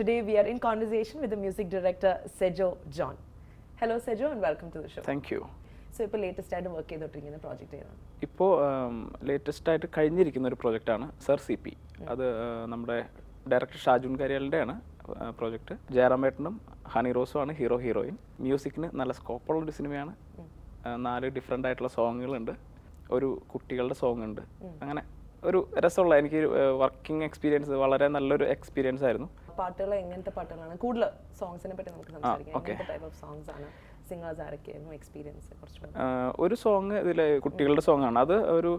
today we are in conversation with the music director Sejo John. Hello Sejo and welcome to the show. Thank you. So ഇപ്പോൾ latest ആയിട്ട് work ചെയ്തോണ്ടിരിക്കുന്ന project ഏതാണ്? ഇപ്പോൾ latest ആയിട്ട് കഴിഞ്ഞിരിക്കുന്ന ഒരു പ്രോജക്റ്റാണ് sir CP. അത് നമ്മുടെ director Shajoon കരിയാലിൻ്റെ ആണ് project. ജയറാമേട്ടനും honey റോസും ആണ് ഹീറോ ഹീറോയിൻ. മ്യൂസിക്കിന് നല്ല സ്കോപ്പുള്ളൊരു സിനിമയാണ്. 4 ഡിഫറെൻ്റ് ആയിട്ടുള്ള സോങ്ങുകളുണ്ട്, ഒരു കുട്ടികളുടെ സോങ് ഉണ്ട്. അങ്ങനെ ഒരു രസമുള്ള എനിക്ക് വർക്കിംഗ് എക്സ്പീരിയൻസ് വളരെ നല്ലൊരു എക്സ്പീരിയൻസ് ആയിരുന്നു. പാട്ടുകൾ എങ്ങനത്തെ പാട്ടുകളാണ്? കൂടുതൽ സോങ്സിനെ പറ്റി നമുക്ക് സംസാരിക്കാം. എങ്ങനത്തെ ടൈപ്പ് ഓഫ് സോങ്സ് ആണ്? സിംഗേഴ്സ് ആരൊക്കെയായിരുന്നു? എക്സ്പീരിയൻസ് കുറച്ച്. ഒരു സോങ് ഇതിൽ കുട്ടികളുടെ സോങ്ങാണ്. അത് ഒരു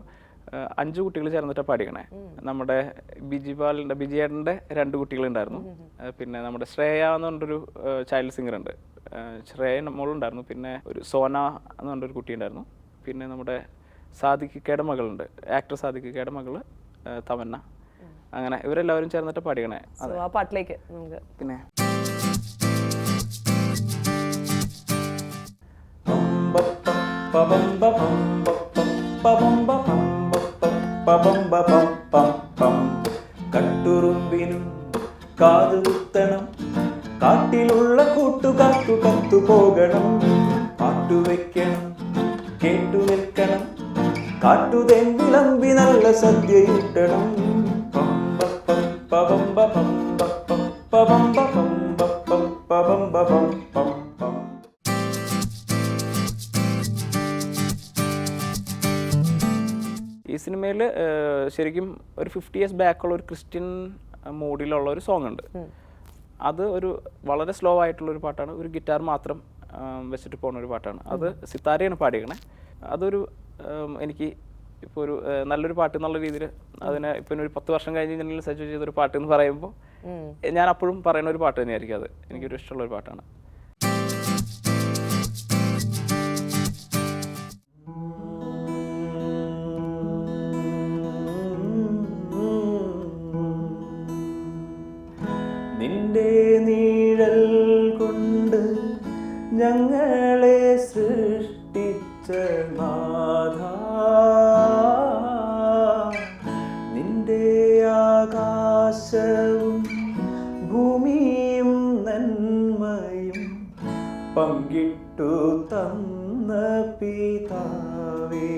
5 കുട്ടികൾ ചേർന്നിട്ടാണ് പാടിക്കണേ. നമ്മുടെ ബിജിയേട്ടൻ്റെ 2 കുട്ടികളുണ്ടായിരുന്നു. പിന്നെ നമ്മുടെ ശ്രേയ എന്ന് പറഞ്ഞൊരു ചൈൽഡ് സിംഗർ ഉണ്ട്, ശ്രേയ മോളുണ്ടായിരുന്നു. പിന്നെ ഒരു സോന എന്ന് പറഞ്ഞൊരു കുട്ടി ഉണ്ടായിരുന്നു. പിന്നെ നമ്മുടെ സാദിഖയുടെ മകളുണ്ട്, ആക്ടർ സാദിഖയുടെ മകള് തമന്ന. അങ്ങനെ ഇവരെല്ലാവരും ചേർന്നിട്ട് പാടിക്കണേ. ആ പാട്ടിലേക്ക് നമുക്ക് പിന്നെ കട്ടുറുമ്പിനും കാതുകുത്തണം, കാട്ടിലുള്ള കൂട്ടുകാർക്കു കത്തുപോകണം, പാട്ടുവെക്കണം കേട്ടു നിൽക്കണം, കാട്ടുതേൻ വിളമ്പി നല്ല സദ്യയിട്ടണം. ഈ സിനിമയിൽ ശരിക്കും ഒരു 50 years ബാക്കുള്ള ഒരു ക്രിസ്ത്യൻ മൂഡിലുള്ള ഒരു സോങ് ഉണ്ട്. അത് ഒരു വളരെ സ്ലോ ആയിട്ടുള്ളൊരു പാട്ടാണ്. ഒരു ഗിറ്റാർ മാത്രം വെച്ചിട്ട് പോകുന്ന ഒരു പാട്ടാണ്. അത് സിത്താരയാണ് പാടിക്കണേ. അതൊരു എനിക്ക് ഇപ്പോൾ ഒരു നല്ലൊരു പാട്ട് എന്നുള്ള രീതിയിൽ അതിനെ ഇപ്പം ഒരു 10 വർഷം കഴിഞ്ഞ് ഞാൻ സജസ്റ്റ് ചെയ്തൊരു പാട്ട് എന്ന് പറയുമ്പോൾ ഞാൻ അപ്പോഴും പറയുന്ന ഒരു പാട്ട് തന്നെയായിരിക്കും. അത് എനിക്കൊരു ഇഷ്ടമുള്ളൊരു പാട്ടാണ്. നിന്റെ നീഴൽ കൊണ്ട് ഞങ്ങളെ സൃഷ്ടിച്ച നാഥാ, നിന്റെ ആകാശവും ഭൂമിയും നന്മയും പങ്കിട്ടു തന്ന പിതാവേ,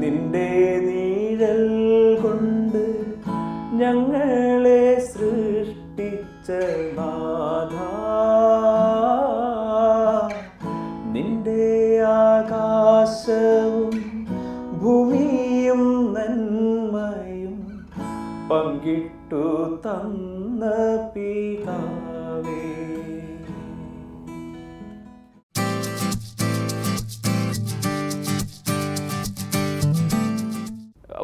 നിന്റെ നീഴൽ കൊണ്ട് ഞങ്ങളെ സൃഷ്ടിച്ച നാഥാ, നിന്റെ ആകാശവും ഭൂമിയും നന്മയും പങ്കിട്ടു തന്ന പിതാവേ.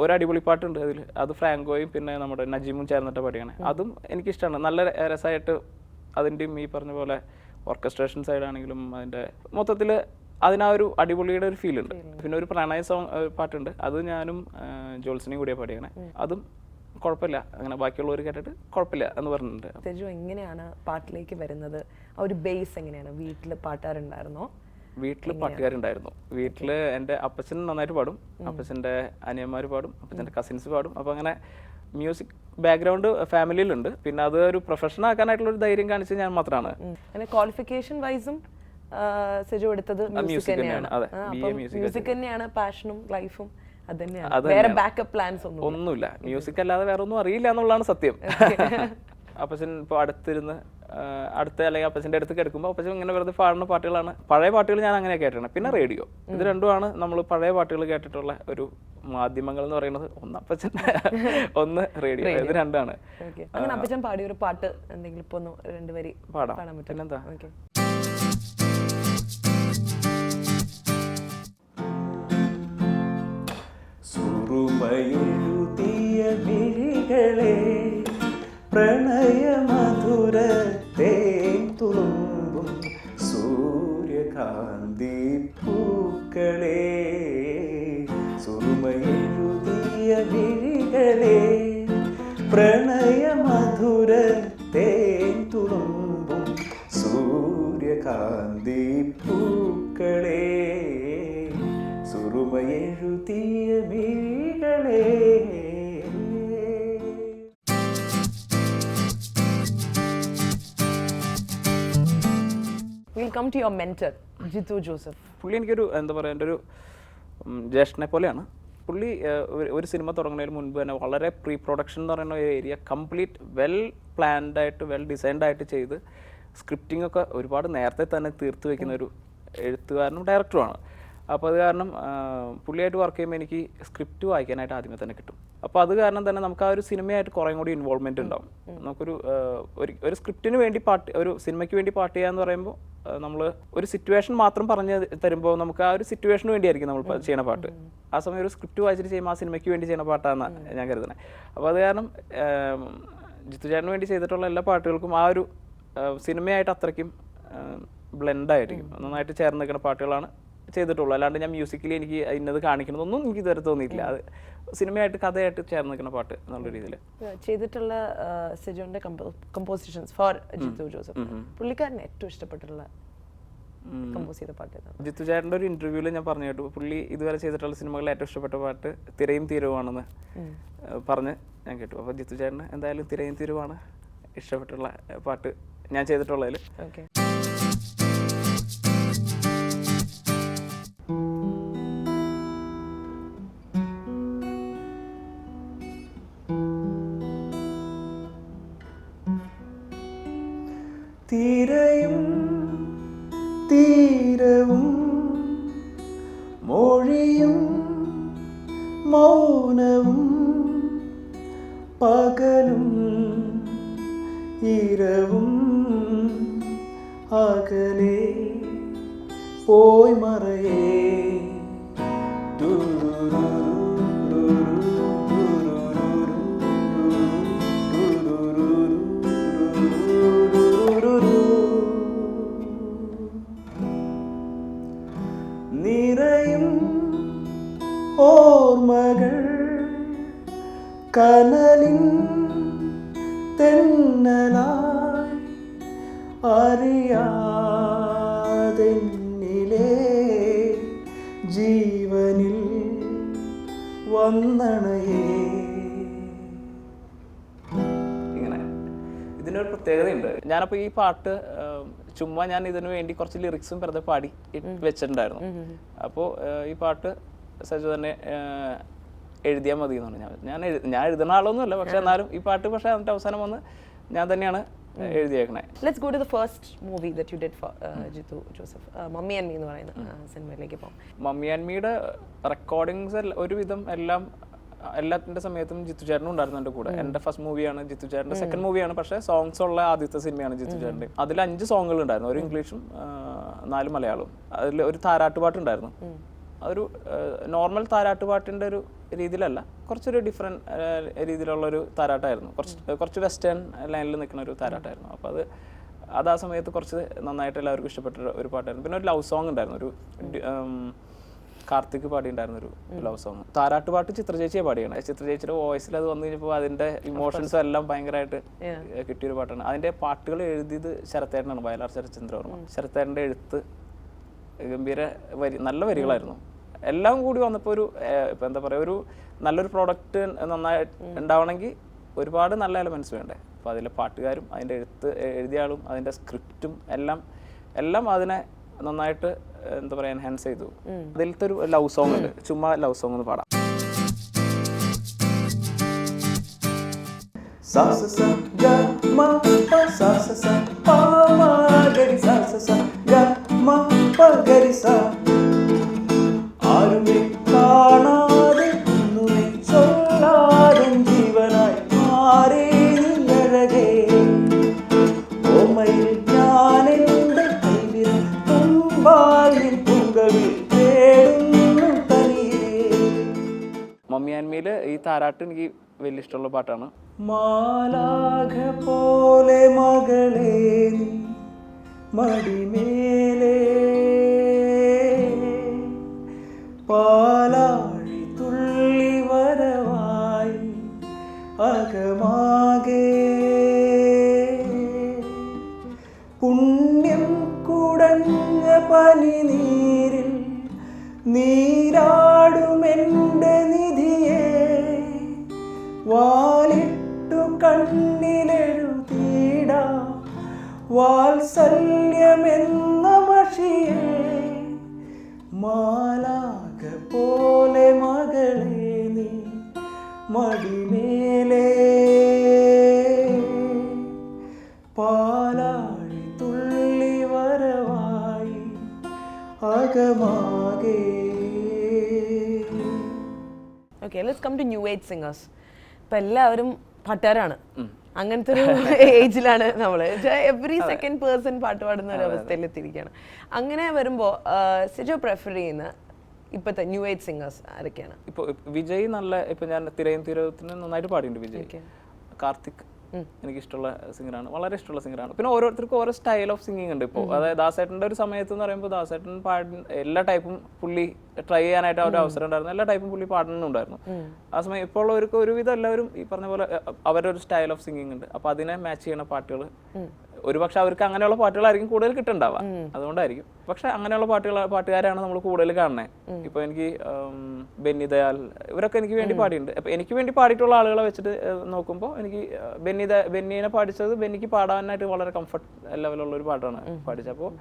ഒരു അടിപൊളി പാട്ടുണ്ട് അതിൽ. അത് ഫ്രാങ്കോയും പിന്നെ നമ്മുടെ നജീമും ചേർന്നിട്ട് പാടിയാണ്. അതും എനിക്കിഷ്ടമാണ്. നല്ല രസമായിട്ട് അതിൻ്റെയും ഈ പറഞ്ഞ പോലെ ഓർക്കസ്ട്രേഷൻ സൈഡാണെങ്കിലും അതിൻ്റെ മൊത്തത്തിൽ അതിനാ ഒരു അടിപൊളിയുടെ ഒരു ഫീൽ ഉണ്ട്. പിന്നെ ഒരു പ്രണയ സോങ് പാട്ടുണ്ട്, അത് ഞാനും ജോൾസിനെയും കൂടിയാണ് പാടിയാണ്. അതും കുഴപ്പമില്ല, അങ്ങനെ ബാക്കിയുള്ളവർ കേട്ടിട്ട് കുഴപ്പമില്ല എന്ന് പറഞ്ഞിട്ടുണ്ട്. സെജു എങ്ങനെയാണ് പാട്ടിലേക്ക് വരുന്നത്? ആ ഒരു ബേസ് എങ്ങനെയാണ്? വീട്ടിൽ പാട്ടുകാരുണ്ടായിരുന്നോ? വീട്ടിൽ പാട്ടുകാരുണ്ടായിരുന്നു. വീട്ടിൽ എൻ്റെ അപ്പച്ചൻ നന്നായിട്ട് പാടും, അപ്പച്ചൻ്റെ അനിയന്മാർ പാടും, അപ്പച്ചൻ്റെ കസിൻസ് പാടും. അപ്പോൾ അങ്ങനെ മ്യൂസിക് ബാക്ക്ഗ്രൗണ്ട് ഫാമിലിയിലുണ്ട്. പിന്നെ അത് ഒരു പ്രൊഫഷൻ ആക്കാനായിട്ടുള്ളൊരു ധൈര്യം കാണിച്ചത് ഞാൻ മാത്രമാണ്. ക്വാളിഫിക്കേഷൻ വൈസും സെജു എടുത്തത് മ്യൂസിക് തന്നെയാണ്. മ്യൂസിക് തന്നെയാണ് പാഷനും ലൈഫും. അത് തന്നെയാണ്. വേറെ ബാക്കപ്പ് പ്ലാൻസ് ഒന്നുമില്ല. മ്യൂസിക് അല്ലാതെ വേറെ ഒന്നും അറിയില്ല എന്നുള്ളതാണ് സത്യം. അപ്പച്ചൻ ഇപ്പോൾ അടുത്ത് അല്ലെങ്കിൽ അപ്പച്ചൻ്റെ അടുത്ത് കിടക്കുമ്പോൾ അപ്പച്ചൻ ഇങ്ങനെ വെറുതെ പാടുന്ന പാട്ടുകളാണ്. പഴയ പാട്ടുകൾ ഞാൻ അങ്ങനെ കേട്ടിട്ടുണ്ട്. പിന്നെ റേഡിയോ. ഇത് രണ്ടുമാണ് നമ്മൾ പഴയ പാട്ടുകൾ കേട്ടിട്ടുള്ള ഒരു മാധ്യമങ്ങൾ എന്ന് പറയുന്നത്. ഒന്ന് അപ്പച്ചൻ, ഒന്ന് റേഡിയോ. ഇത് രണ്ടാണ്. അങ്ങനെ അപ്പച്ചൻ പാടിയ ഒരു പാട്ട് എന്തെങ്കിലും ഇപ്പൊ 2 വരി പാടാൻ പറ്റും? പിന്നെന്താ. സുറുമയെഴുതിയ മിഴികളെ, പ്രണയമധുരത്തെ തുളുമ്പും സൂര്യകാന്തി പൂക്കളെ, സുറുമയെഴുതിയ മിഴികളെ, പ്രണയമധുരത്തെ തുളുമ്പും സൂര്യകാന്തി പൂക്കളെ, സുറുമയെഴുതിയ മിഴികളെ. come to your mentor, Jithu Joseph? പുള്ളി എനിക്കൊരു എന്താ പറയുക, എൻ്റെ ഒരു ജ്യേഷ്ഠനെ പോലെയാണ്. പുള്ളി ഒരു സിനിമ തുടങ്ങുന്നതിന് മുൻപ് തന്നെ വളരെ പ്രീ പ്രൊഡക്ഷൻ എന്ന് പറയുന്ന ഒരു ഏരിയ കംപ്ലീറ്റ് വെൽ പ്ലാൻഡ് ആയിട്ട് വെൽ ഡിസൈൻഡ് ആയിട്ട് ചെയ്ത് സ്ക്രിപ്റ്റിംഗ് ഒക്കെ ഒരുപാട് നേരത്തെ തന്നെ തീർത്ത് വെക്കുന്ന ഒരു എഴുത്തുകാരനും ഡയറക്ടറുമാണ്. അപ്പോൾ അത് കാരണം പുള്ളിയായിട്ട് വർക്ക് ചെയ്യുമ്പോൾ എനിക്ക് സ്ക്രിപ്റ്റ് വായിക്കാനായിട്ട് ആദ്യമേ തന്നെ കിട്ടും. അപ്പോൾ അത് കാരണം തന്നെ നമുക്ക് ആ ഒരു സിനിമയായിട്ട് കുറേ കൂടി ഇൻവോൾവ്മെൻറ്റ് ഉണ്ടാവും. നമുക്കൊരു ഒരു സ്ക്രിപ്റ്റിന് വേണ്ടി ഒരു സിനിമയ്ക്ക് വേണ്ടി പാട്ട് ചെയ്യുക എന്ന് പറയുമ്പോൾ നമ്മൾ ഒരു സിറ്റുവേഷൻ മാത്രം പറഞ്ഞു തരുമ്പോൾ നമുക്ക് ആ ഒരു സിറ്റുവേഷന് വേണ്ടിയായിരിക്കും നമ്മൾ ചെയ്യുന്ന പാട്ട്. ആ സമയം ഒരു സ്ക്രിപ്റ്റ് വായിച്ചിട്ട് ചെയ്യുമ്പോൾ ആ സിനിമയ്ക്ക് വേണ്ടി ചെയ്യുന്ന പാട്ടാണെന്ന് ഞാൻ കരുതുന്നത്. അപ്പോൾ അത് കാരണം ജിത്തു ചേട്ടന് വേണ്ടി ചെയ്തിട്ടുള്ള എല്ലാ പാട്ടുകൾക്കും ആ ഒരു സിനിമയായിട്ട് അത്രയ്ക്കും ബ്ലെൻഡായിരിക്കും, നന്നായിട്ട് ചേർന്ന് നിൽക്കുന്ന പാട്ടുകളാണ് ചെയ്തിട്ടുള്ളൂ. അല്ലാണ്ട് ഞാൻ മ്യൂസിക്കലി എനിക്ക് ഇന്നത് കാണിക്കണമെന്നൊന്നും എനിക്ക് ഇതുവരെ തോന്നിയിട്ടില്ല. അത് സിനിമയായിട്ട് കഥയായിട്ട് ചേർന്ന് നിൽക്കുന്ന പാട്ട് എന്നുള്ള രീതിയിൽ ചെയ്തിട്ടുള്ള സെജോന്റെ കമ്പോസിഷൻസ് ഫോർ ജിത്തു ജോസഫ്, പുള്ളിക്കാരന് ഏറ്റവും ഇഷ്ടപ്പെട്ടുള്ള കമ്പോസ് ചെയ്ത പാട്ട് ഏതാണ്? ജിത്തു ചേട്ടൻ്റെ ഒരു ഇന്റർവ്യൂവിൽ ഞാൻ പറഞ്ഞു കേട്ടു, പുള്ളി ഇതുവരെ ചെയ്തിട്ടുള്ള സിനിമകളിൽ ഏറ്റവും ഇഷ്ടപ്പെട്ട പാട്ട് തിരയും തീരവുമാണെന്ന് പറഞ്ഞ് ഞാൻ കേട്ടു. അപ്പോൾ ജിത്തു ചേട്ടന് എന്തായാലും തിരയും തീരവുമാണ് ഇഷ്ടപ്പെട്ടുള്ള പാട്ട് ഞാൻ ചെയ്തിട്ടുള്ളതിൽ. ഓക്കെ. തിരയും തീരവും മൊഴിയും മൗനവും പകലും ഇരവും അകലെ പോയി മറയേ നിറയും ഓർമ്മകൾ കനലിൻ തെന്നലായി അറിയാതെന്നിലെ ജീവനിൽ വന്നണയേ. ഇങ്ങനെ ഇതിനൊരു പ്രത്യേകതയുണ്ട്. ഞാനപ്പോൾ ഈ പാട്ട് ചുമ്മാ ഞാൻ ഇതിനു വേണ്ടി കുറച്ച് ലിറിക്സും വെറുതെ പാടി വെച്ചിട്ടുണ്ടായിരുന്നു. അപ്പോൾ ഈ പാട്ട് സജു തന്നെ എഴുതിയാൽ മതി എന്ന് പറഞ്ഞു. ഞാൻ എഴുതുന്ന ആളൊന്നുമല്ല, പക്ഷെ എന്നാലും ഈ പാട്ട് പക്ഷെ അതിൻ്റെ അവസാനം വന്ന് ഞാൻ തന്നെയാണ് എഴുതിയേക്കണേ. Let's go to the first movie that you did for Jithu Joseph, Mummy and Me എന്ന് പറയുന്ന സിനിമയിലേക്ക് പോകാം. മമ്മി ആൻഡ് മീയുടെ റെക്കോർഡിങ്സ് ഒരുവിധം എല്ലാത്തിൻ്റെ സമയത്തും ജിത്തു ചേട്ടനും ഉണ്ടായിരുന്നു എൻ്റെ കൂടെ. എൻ്റെ ഫസ്റ്റ് മൂവിയാണ്, ജിത്തു ചേട്ടൻ്റെ സെക്കൻഡ് മൂവിയാണ്, പക്ഷേ സോങ്സ് ഉള്ള ആദ്യത്തെ സിനിമയാണ് ജിത്തു ചേട്ടൻ്റെ. അതിൽ 5 സോങ്ങുകൾ ഉണ്ടായിരുന്നു, ഒരു ഇംഗ്ലീഷും 4 മലയാളവും. അതിൽ ഒരു താരാട്ടുപാട്ടുണ്ടായിരുന്നു. അതൊരു നോർമൽ താരാട്ടുപാട്ടിൻ്റെ ഒരു രീതിയിലല്ല, കുറച്ചൊരു ഡിഫറെൻറ്റ് രീതിയിലുള്ളൊരു താരാട്ടായിരുന്നു. കുറച്ച് വെസ്റ്റേൺ ലൈനിൽ നിൽക്കുന്ന ഒരു താരാട്ടായിരുന്നു. അപ്പോൾ അത് ആ സമയത്ത് കുറച്ച് നന്നായിട്ട് എല്ലാവർക്കും ഇഷ്ടപ്പെട്ട ഒരു പാട്ടായിരുന്നു. പിന്നെ ഒരു ലവ് സോങ് ഉണ്ടായിരുന്നു, ഒരു കാർത്തിക് പാടിയിട്ടുണ്ടായിരുന്ന ഒരു ലവ് സോങ്. താരാട്ടുപാട്ട് ചിത്രചേച്ചിയെ പാടിയാണ്. ചിത്രചേച്ചിയുടെ വോയിസിൽ അത് വന്നു കഴിഞ്ഞപ്പോൾ അതിൻ്റെ ഇമോഷൻസും എല്ലാം ഭയങ്കരമായിട്ട് കിട്ടിയൊരു പാട്ടാണ്. അതിൻ്റെ പാട്ടുകൾ എഴുതിയത് ശരത്തേട്ടനാണ്, വയലാർ ശരത്ചന്ദ്രവർമ്മ. ശരത്തേട്ടൻ്റെ എഴുത്ത് ഗംഭീര നല്ല വരികളായിരുന്നു. എല്ലാം കൂടി വന്നപ്പോൾ ഒരു ഇപ്പം എന്താ പറയുക, ഒരു നല്ലൊരു പ്രോഡക്റ്റ് നന്നായി ഉണ്ടാവണമെങ്കിൽ ഒരുപാട് നല്ല എലമെൻറ്റ്സ് വേണ്ടേ. അപ്പോൾ അതിലെ പാട്ടുകാരും അതിൻ്റെ എഴുതിയ ആളും അതിൻ്റെ സ്ക്രിപ്റ്റും എല്ലാം അതിനെ നന്നായിട്ട് എന്താ പറയുക എൻഹാൻസ് ചെയ്തു. അതിലത്തെ ഒരു ലവ് സോങ് ഉണ്ട്, ചുമ്മാ ലവ് സോങ് ഒന്ന് പാടാം. ആരുമേ കാണാതെ ഒന്നുമേ ചൊല്ലാതെ ജീവനായി മാറി അഴകേ ഓമയിൽ ഞാനെന്റെ കൈവിരൽ തുമ്പാലിൻ പൂങ്കവിൽ തേടുന്നു തനിയേ. മമ്മി ആൻഡ് മീല് ഈ താരാട്ട് എനിക്ക് വലിയ ഇഷ്ടമുള്ള പാട്ടാണ്. മാലാഖ പോലെ മകളേ നീ മടിമേലേ പാലാഴി തുള്ളി വരവായി അകമാകെ പുണ്യം കുടഞ്ഞ പനിനീരിൽ നീരാടുമെൻ്റെ നിധിയെ വാലിട്ടു കണ്ണിലെഴുതിടാ വാത്സല്യമെന്ന അകമാകെ. Okay, let's come to new age singers. ഇപ്പം എല്ലാവരും പാട്ടുകാരാണ്, അങ്ങനത്തെ ഒരു ഏജിലാണ് നമ്മൾ. എവറി സെക്കൻഡ് പേഴ്സൺ പാട്ട് പാടുന്ന ഒരു അവസ്ഥയിൽ എത്തിയിരിക്കുകയാണ്. അങ്ങനെ വരുമ്പോൾ സിജോ പ്രിഫർ ചെയ്യുന്ന ഇപ്പോഴത്തെ ന്യൂ ഏജ് സിംഗേഴ്സ് ആരൊക്കെയാണ്? ഇപ്പോൾ വിജയ് നല്ല, ഇപ്പം ഞാൻ തിരയും തീരത്തിന് നന്നായിട്ട് പാടിയിട്ടുണ്ട് വിജയ്. കാർത്തിക് എനിക്കിഷ്ടമുള്ള സിംഗറാണ്, വളരെ ഇഷ്ടമുള്ള സിംഗറാണ്. പിന്നെ ഓരോരുത്തർക്കും ഓരോ സ്റ്റൈൽ ഓഫ് സിംഗിങ് ഉണ്ട്. ഇപ്പോൾ അതായത് ദാസേട്ടൻ്റെ ഒരു സമയത്ത് എന്ന് പറയുമ്പോൾ ദാസേട്ടൻ എല്ലാ ടൈപ്പും പുള്ളി ട്രൈ ചെയ്യാനായിട്ട് ഒരു അവസരം ഉണ്ടായിരുന്നു. എല്ലാ ടൈപ്പും പുള്ളി പാടുന്നുണ്ടായിരുന്നു. ആ സമയം ഇപ്പോൾ ഉള്ളവർക്ക് ഒരുവിധം എല്ലാവരും ഈ പറഞ്ഞ പോലെ അവരുടെ ഒരു സ്റ്റൈൽ ഓഫ് സിംഗിങ് ഉണ്ട്. അപ്പോൾ അതിനെ മാച്ച് ചെയ്യുന്ന പാട്ടുകൾ ഒരുപക്ഷെ അവർക്ക് അങ്ങനെയുള്ള പാട്ടുകളായിരിക്കും കൂടുതൽ കിട്ടുന്നുണ്ടാവുക, അതുകൊണ്ടായിരിക്കും. പക്ഷെ അങ്ങനെയുള്ള പാട്ടുകാരാണ് നമ്മൾ കൂടുതൽ കാണുന്നത്. ഇപ്പൊ എനിക്ക് ബെന്നി ദയാൽ ഇവരൊക്കെ എനിക്ക് വേണ്ടി പാടിയിട്ടുണ്ട്. അപ്പൊ എനിക്ക് വേണ്ടി പാടിയിട്ടുള്ള ആളുകളെ വെച്ചിട്ട് നോക്കുമ്പോൾ എനിക്ക് ബെന്നിനെ പാടിച്ചത് ബെന്നിക്ക് പാടാനായിട്ട് വളരെ കംഫർട്ട് ലെവലുള്ള ഒരു പാട്ടാണ് പാടിച്ചത്. അപ്പോൾ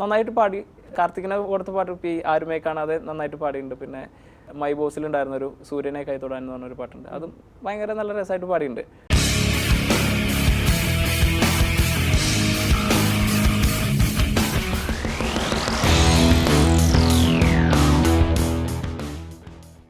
നന്നായിട്ട് പാടി. കാർത്തികിനെ കൊടുത്ത പാട്ട് ഇപ്പം ഈ ആരുമേ കാണാതെ നന്നായിട്ട് പാടിയിട്ടുണ്ട്. പിന്നെ മൈ ബോസിലുണ്ടായിരുന്നൊരു സൂര്യനെ കൈ തൊടാൻ എന്ന് പറഞ്ഞൊരു പാട്ടുണ്ട്, അതും ഭയങ്കര നല്ല രസമായിട്ട് പാടിയിട്ടുണ്ട്.